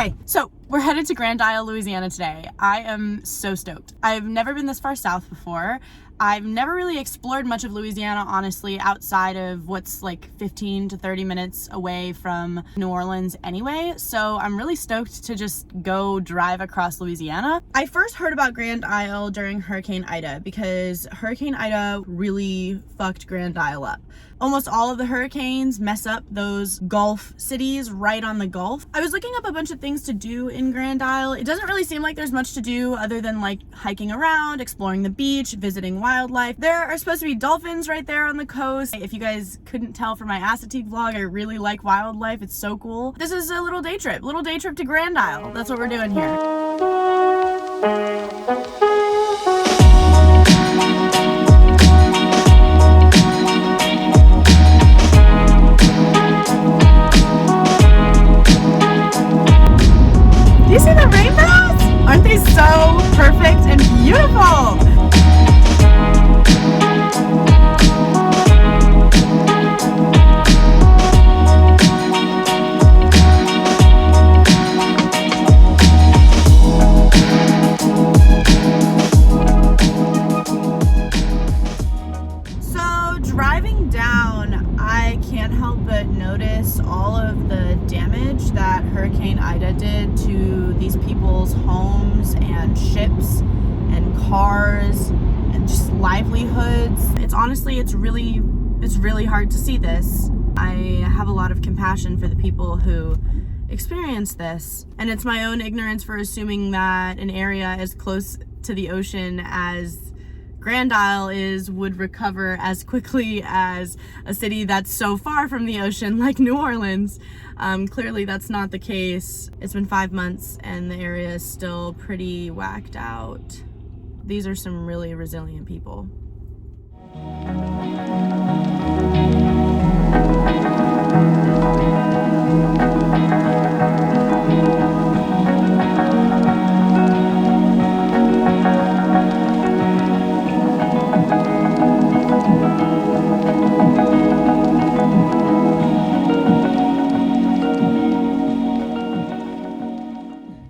Hey, so we're headed to Grand Isle, Louisiana today. I am so stoked. I've never been this far south before. I've never really explored much of Louisiana, honestly, outside of what's like 15 to 30 minutes away from New Orleans anyway. So I'm really stoked to just go drive across Louisiana. I first heard about Grand Isle during Hurricane Ida because Hurricane Ida really fucked Grand Isle up. Almost all of the hurricanes mess up those Gulf cities right on the Gulf. I was looking up a bunch of things to do in Grand Isle. It doesn't really seem like there's much to do other than like hiking around, exploring the beach, visiting wildlife. There are supposed to be dolphins right there on the coast. If you guys couldn't tell from my Assateague vlog, I really like wildlife. It's so cool. This is a little day trip to Grand Isle. That's what we're doing here. Do you see the rainbows? Aren't they so perfect and beautiful? So driving down, I can't help but notice all of the damage that Hurricane Ida did to these people's homes and ships and cars and just livelihoods. It's really hard to see this. I have a lot of compassion for the people who experienced this, and it's my own ignorance for assuming that an area as close to the ocean as Grand Isle would recover as quickly as a city that's so far from the ocean like New Orleans. Clearly that's not the case. It's been 5 months and the area is still pretty whacked out. These are some really resilient people.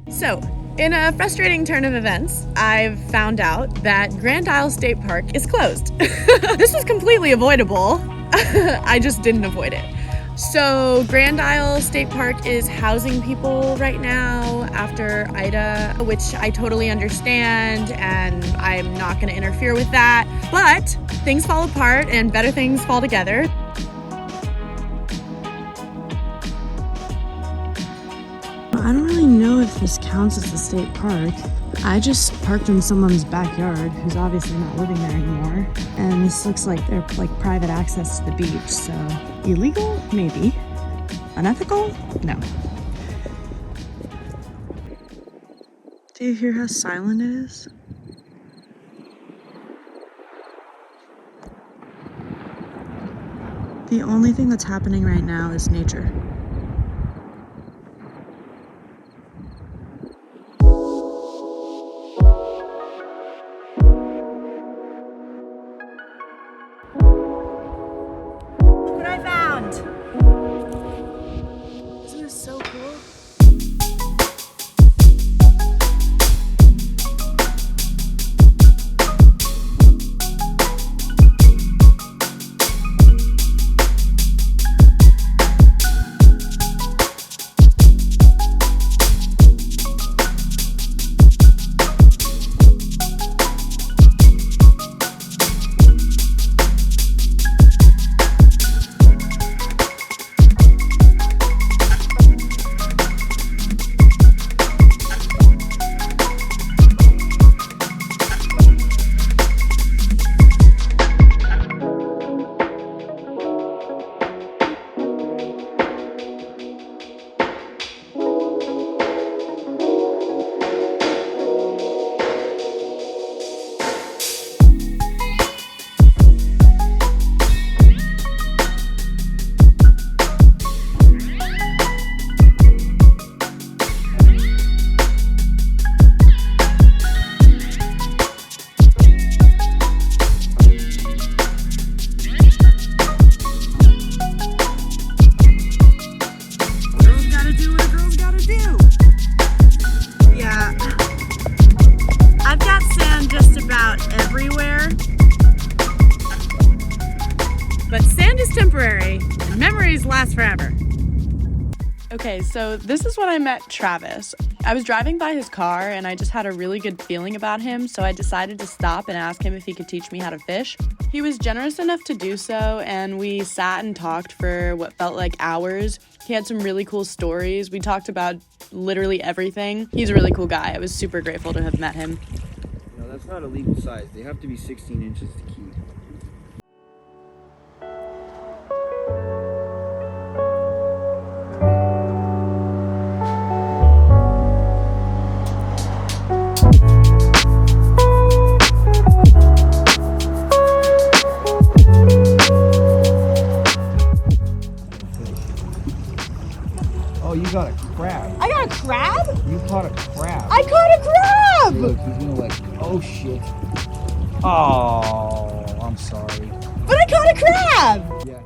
So, in a frustrating turn of events, I've found out that Grand Isle State Park is closed. This was completely avoidable. I just didn't avoid it. So, Grand Isle State Park is housing people right now after Ida, which I totally understand, and I'm not going to interfere with that. But things fall apart and better things fall together. I don't really know if this counts as a state park. I just parked in someone's backyard who's obviously not living there anymore. And this looks like they're like private access to the beach, so illegal? Maybe. Unethical? No. Do you hear how silent it is? The only thing that's happening right now is nature. Isn't this so cool? Memories last forever. Okay, so this is when I met Travis. I was driving by his car and I just had a really good feeling about him, so I decided to stop and ask him if he could teach me how to fish. He was generous enough to do so, and we sat and talked for what felt like hours. He had some really cool stories. We talked about literally everything. He's a really cool guy. I was super grateful to have met him. No, that's not a legal size. They have to be 16 inches to keep. Oh, you got a crab. I got a crab? You caught a crab. I caught a crab! Hey, look, he's gonna like, oh shit. Oh, I'm sorry. But I caught a crab! Yeah.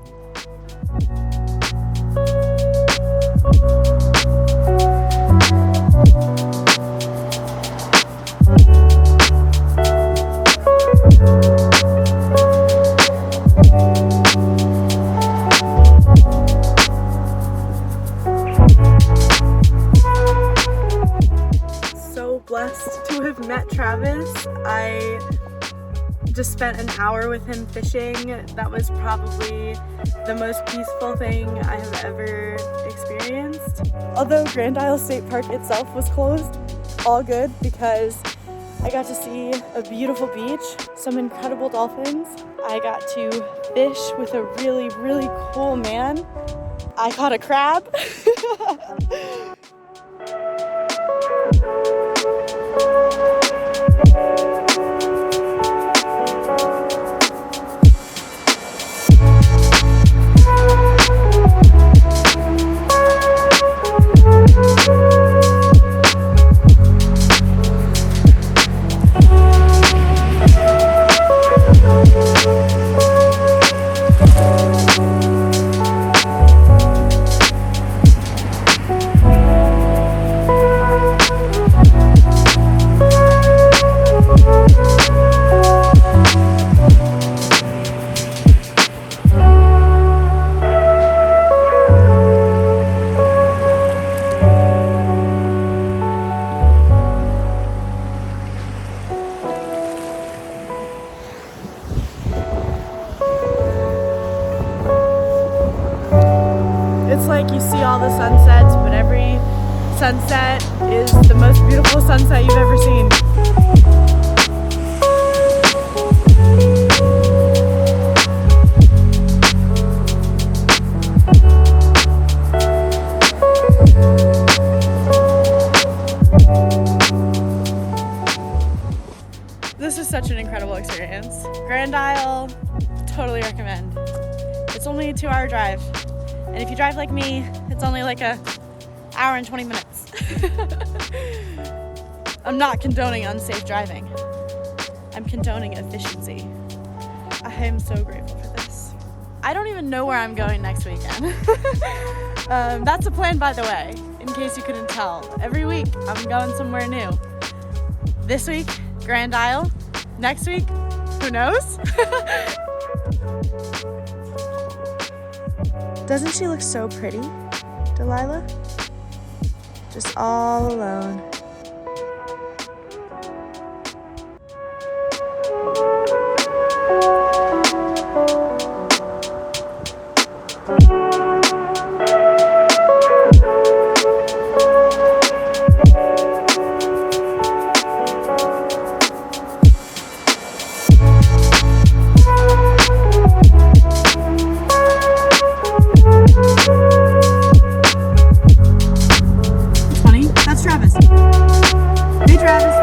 Blessed to have met Travis. I just spent an hour with him fishing. That was probably the most peaceful thing I have ever experienced. Although Grand Isle State Park itself was closed, all good because I got to see a beautiful beach, some incredible dolphins. I got to fish with a really, really cool man. I caught a crab. It's like you see all the sunsets, but every sunset is the most beautiful sunset you've ever seen. This is such an incredible experience. Grand Isle, totally recommend. It's only a 2-hour drive. And if you drive like me, it's only like a hour and 20 minutes. I'm not condoning unsafe driving. I'm condoning efficiency. I am so grateful for this. I don't even know where I'm going next weekend. That's a plan, by the way, in case you couldn't tell. Every week, I'm going somewhere new. This week, Grand Isle. Next week, who knows? Doesn't she look so pretty, Delilah? Just all alone. Hey, Travis.